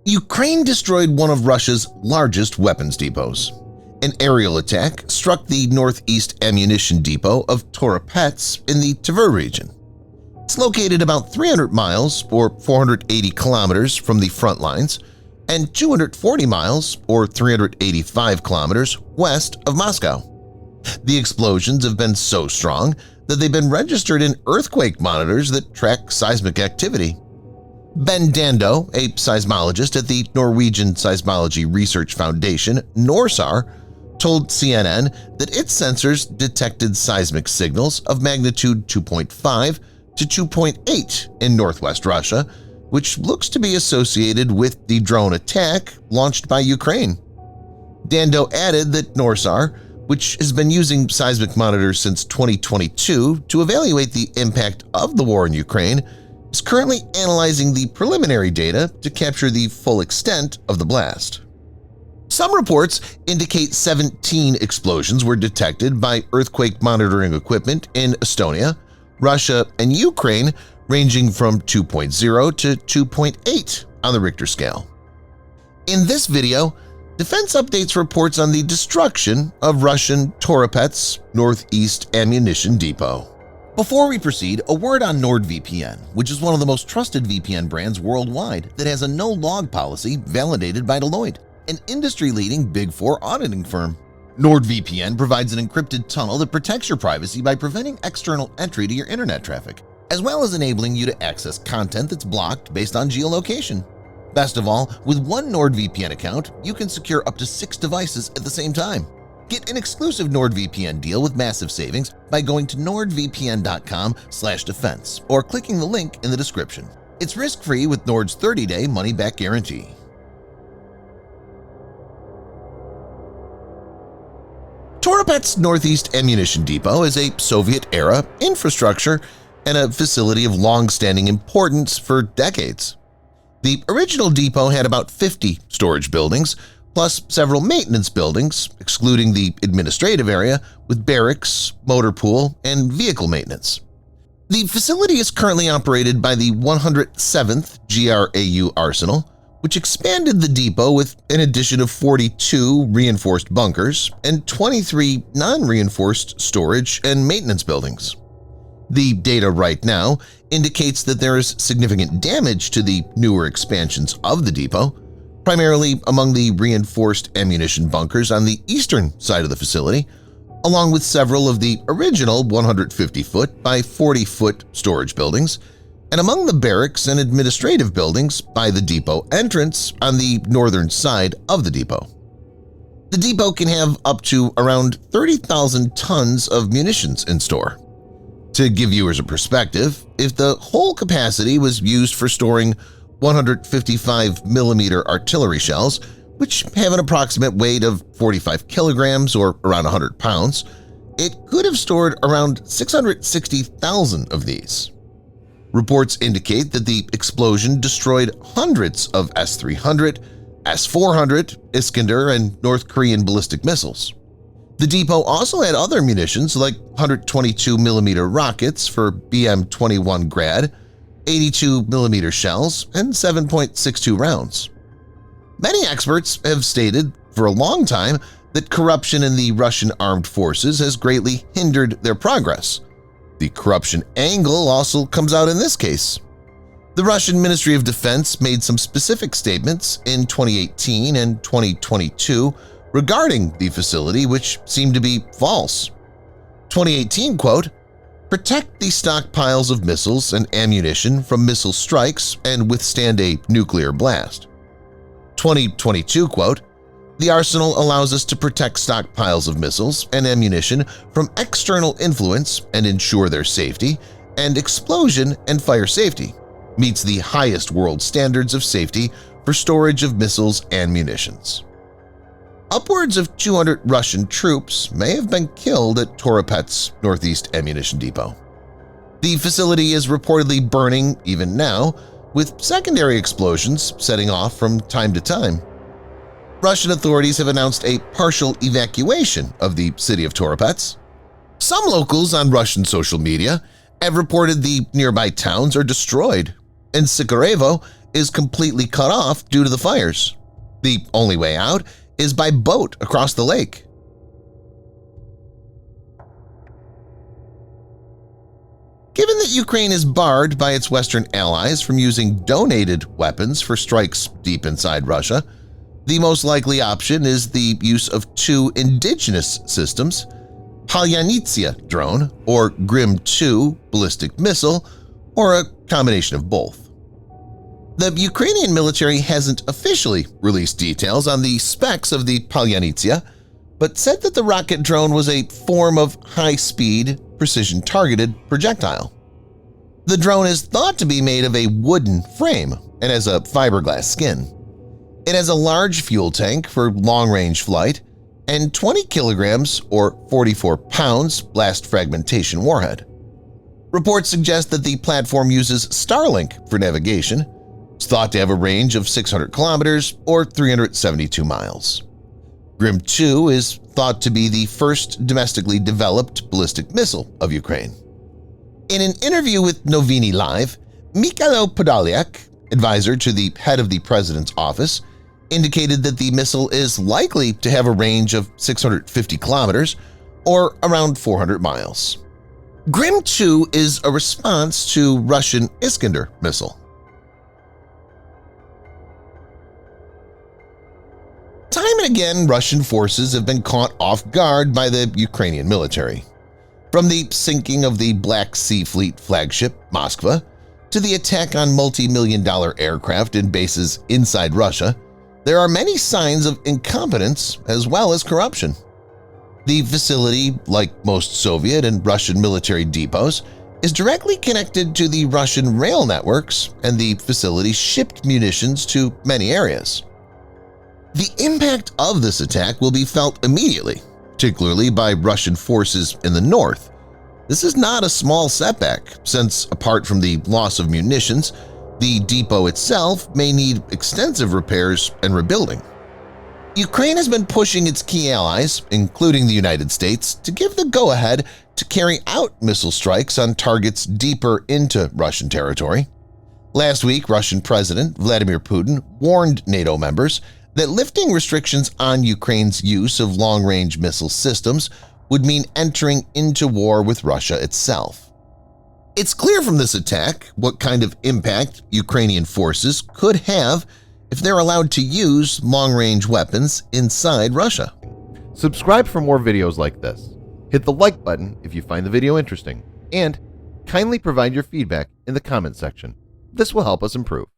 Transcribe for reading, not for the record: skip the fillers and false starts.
Ukraine destroyed one of Russia's largest weapons depots. An aerial attack struck the northeast ammunition depot of Toropets in the Tver region. It's located about 300 miles or 480 kilometers from the front lines and 240 miles or 385 kilometers west of Moscow. The explosions have been so strong that they've been registered in earthquake monitors that track seismic activity. Dando, a seismologist at the Norwegian Seismology Research Foundation, NORSAR, told CNN that its sensors detected seismic signals of magnitude 2.5 to 2.8 in northwest Russia, which looks to be associated with the drone attack launched by Ukraine. Dando added that NORSAR, which has been using seismic monitors since 2022 to evaluate the impact of the war in Ukraine, is currently analyzing the preliminary data to capture the full extent of the blast. Some reports indicate 17 explosions were detected by earthquake monitoring equipment in Estonia, Russia, and Ukraine, ranging from 2.0 to 2.8 on the Richter scale. In this video, Defense Updates reports on the destruction of Russian Toropets Northeast Ammunition Depot. Before we proceed, a word on NordVPN, which is one of the most trusted VPN brands worldwide that has a no-log policy validated by Deloitte, an industry-leading Big Four auditing firm. NordVPN provides an encrypted tunnel that protects your privacy by preventing external entry to your internet traffic, as well as enabling you to access content that's blocked based on geolocation. Best of all, with one NordVPN account, you can secure up to 6 devices at the same time. Get an exclusive NordVPN deal with massive savings by going to nordvpn.com/defense or clicking the link in the description. It's risk-free with Nord's 30-day money-back guarantee. Toropets Northeast Ammunition Depot is a Soviet-era infrastructure and a facility of long-standing importance for decades. The original depot had about 50 storage buildings, plus several maintenance buildings, excluding the administrative area with barracks, motor pool, and vehicle maintenance. The facility is currently operated by the 107th GRAU Arsenal, which expanded the depot with an addition of 42 reinforced bunkers and 23 non-reinforced storage and maintenance buildings. The data right now indicates that there is significant damage to the newer expansions of the depot, primarily among the reinforced ammunition bunkers on the eastern side of the facility, along with several of the original 150-foot by 40-foot storage buildings, and among the barracks and administrative buildings by the depot entrance on the northern side of the depot. The depot can have up to around 30,000 tons of munitions in store. To give viewers a perspective, if the whole capacity was used for storing 155mm artillery shells, which have an approximate weight of 45 kilograms or around 100 pounds, it could have stored around 660,000 of these. Reports indicate that the explosion destroyed hundreds of S-300, S-400, Iskander, and North Korean ballistic missiles. The depot also had other munitions like 122mm rockets for BM-21 Grad, 82mm shells, and 7.62 rounds. Many experts have stated for a long time that corruption in the Russian armed forces has greatly hindered their progress. The corruption angle also comes out in this case. The Russian Ministry of Defense made some specific statements in 2018 and 2022 regarding the facility which seemed to be false. 2018, quote, "Protect the stockpiles of missiles and ammunition from missile strikes and withstand a nuclear blast." 2022, quote, "The arsenal allows us to protect stockpiles of missiles and ammunition from external influence and ensure their safety, and explosion and fire safety meets the highest world standards of safety for storage of missiles and munitions." Upwards of 200 Russian troops may have been killed at Toropets Northeast Ammunition Depot. The facility is reportedly burning even now, with secondary explosions setting off from time to time. Russian authorities have announced a partial evacuation of the city of Toropets. Some locals on Russian social media have reported the nearby towns are destroyed, and Sikorevo, is completely cut off due to the fires. The only way out is by boat across the lake. Given that Ukraine is barred by its Western allies from using donated weapons for strikes deep inside Russia, the most likely option is the use of two indigenous systems, Polyanitsia drone or Grim-2 ballistic missile, or a combination of both. The Ukrainian military hasn't officially released details on the specs of the Polyanitsia, but said that the rocket drone was a form of high-speed, precision-targeted projectile. The drone is thought to be made of a wooden frame and has a fiberglass skin. It has a large fuel tank for long-range flight and 20 kilograms or 44 pounds blast fragmentation warhead. Reports suggest that the platform uses Starlink for navigation. It's thought to have a range of 600 kilometers or 372 miles. Grim-2 is thought to be the first domestically developed ballistic missile of Ukraine. In an interview with Novini Live, Mikhailo Podolyak, advisor to the head of the president's office, indicated that the missile is likely to have a range of 650 kilometers or around 400 miles. Grim-2 is a response to Russian Iskander missile. Time and again, Russian forces have been caught off guard by the Ukrainian military. From the sinking of the Black Sea Fleet flagship Moskva to the attack on multi-million-dollar aircraft and bases inside Russia, there are many signs of incompetence as well as corruption. The facility, like most Soviet and Russian military depots, is directly connected to the Russian rail networks, and the facility shipped munitions to many areas. The impact of this attack will be felt immediately, particularly by Russian forces in the north. This is not a small setback, since apart from the loss of munitions, the depot itself may need extensive repairs and rebuilding. Ukraine has been pushing its key allies, including the United States, to give the go-ahead to carry out missile strikes on targets deeper into Russian territory. Last week, Russian President Vladimir Putin warned NATO members that lifting restrictions on Ukraine's use of long-range missile systems would mean entering into war with Russia itself. It's clear from this attack what kind of impact Ukrainian forces could have if they're allowed to use long-range weapons inside Russia. Subscribe for more videos like this. Hit the like button if you find the video interesting, and kindly provide your feedback in the comment section. This will help us improve.